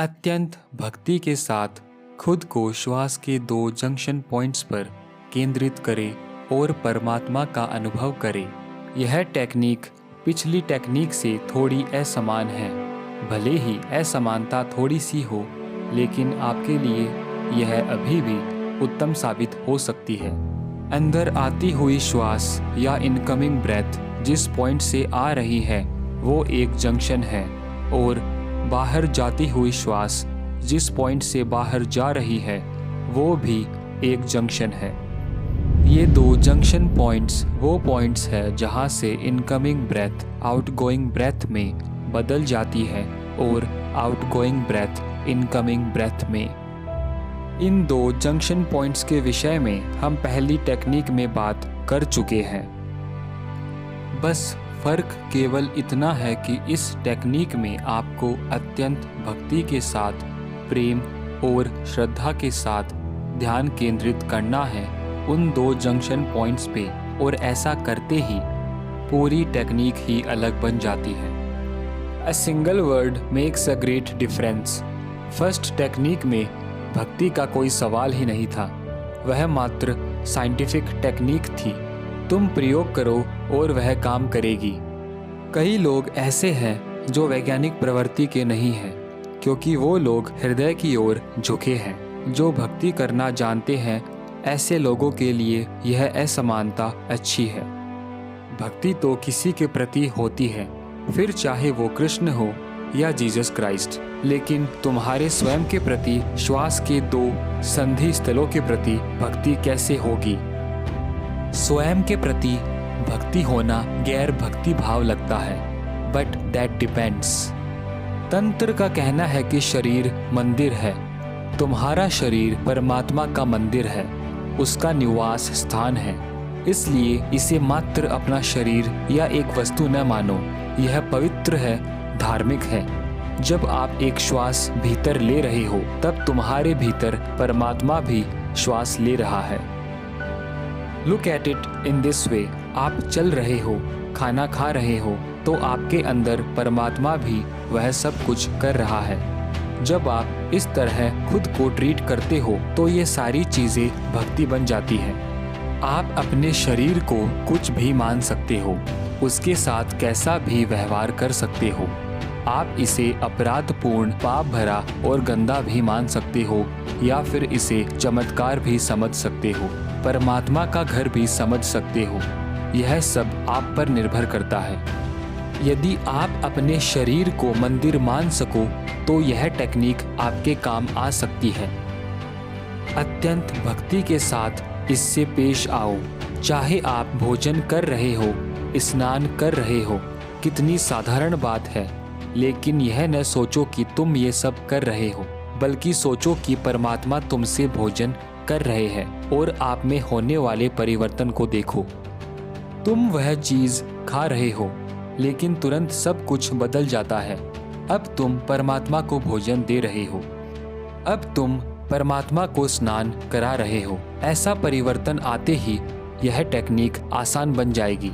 अत्यंत भक्ति के साथ खुद को श्वास के 2 जंक्शन पॉइंट्स पर केंद्रित करें और परमात्मा का अनुभव करें। यह टेक्निक पिछली टेक्निक से थोड़ी असमान है। भले ही असमानता थोड़ी सी हो, लेकिन आपके लिए यह अभी भी उत्तम साबित हो सकती है। अंदर आती हुई श्वास या इनकमिंग ब्रेथ जिस पॉइंट से आ रही है वो एक जंक्शन है, और बाहर जाती हुई श्वास जिस पॉइंट से बाहर जा रही है वो भी एक जंक्शन है। ये 2 जंक्शन पॉइंट्स वो पॉइंट्स है जहाँ से इनकमिंग ब्रेथ आउटगोइंग ब्रेथ में बदल जाती है और आउटगोइंग ब्रेथ इनकमिंग ब्रेथ में। इन 2 जंक्शन पॉइंट्स के विषय में हम पहली टेक्निक में बात कर चुके हैं। बस फर्क केवल इतना है कि इस टेक्निक में आपको अत्यंत भक्ति के साथ, प्रेम और श्रद्धा के साथ ध्यान केंद्रित करना है उन 2 जंक्शन पॉइंट्स पे, और ऐसा करते ही पूरी टेक्निक ही अलग बन जाती है। A single word makes a great difference. First technique में भक्ति का कोई सवाल ही नहीं था, वह मात्र साइंटिफिक टेक्निक थी। तुम प्रयोग करो और वह काम करेगी। कई लोग ऐसे हैं जो वैज्ञानिक प्रवृत्ति के नहीं हैं, क्योंकि वो लोग हृदय की ओर झुके हैं। जो भक्ति करना जानते हैं, ऐसे लोगों के लिए यह असमानता अच्छी है। भक्ति तो किसी के प्रति होती है, फिर चाहे वो कृष्ण हो या जीसस क्राइस्ट, लेकिन तुम्हारे स्वयं के प्रति, श्वास के 2 संधि स्थलों के प्रति भक्ति कैसे होगी? स्वयं के प्रति भक्ति होना गैर भक्ति भाव लगता है, बट दैट डिपेंड्स। तंत्र का कहना है कि शरीर मंदिर है। तुम्हारा शरीर परमात्मा का मंदिर है, उसका निवास स्थान है। इसलिए इसे मात्र अपना शरीर या एक वस्तु न मानो। यह पवित्र है, धार्मिक है। जब आप एक श्वास भीतर ले रहे हो, तब तुम्हारे भीतर परमात्मा भी श्वास ले रहा है। Look at it in this way. आप चल रहे हो, खाना खा रहे हो, तो आपके अंदर परमात्मा भी वह सब कुछ कर रहा है। जब आप इस तरह खुद को ट्रीट करते हो तो ये सारी चीजें भक्ति बन जाती है। आप अपने शरीर को कुछ भी मान सकते हो, उसके साथ कैसा भी व्यवहार कर सकते हो। आप इसे अपराधपूर्ण, पाप भरा और गंदा भी मान सकते हो, या फिर इसे चमत्कार भी समझ सकते हो, परमात्मा का घर भी समझ सकते हो। यह सब आप पर निर्भर करता है। यदि आप अपने शरीर को मंदिर मान सको तो यह टेक्निक आपके काम आ सकती है। अत्यंत भक्ति के साथ इससे पेश आओ। चाहे आप भोजन कर रहे हो, स्नान कर रहे हो, कितनी साधारण बात है, लेकिन यह न सोचो कि तुम ये सब कर रहे हो, बल्कि सोचो कि परमात्मा तुमसे भोजन कर रहे हैं और आप में होने वाले परिवर्तन को देखो। तुम वह चीज खा रहे हो, लेकिन तुरंत सब कुछ बदल जाता है। अब तुम परमात्मा को भोजन दे रहे हो। अब तुम परमात्मा को स्नान करा रहे हो। ऐसा परिवर्तन आते ही यह टेक्निक आसान बन जाएगी।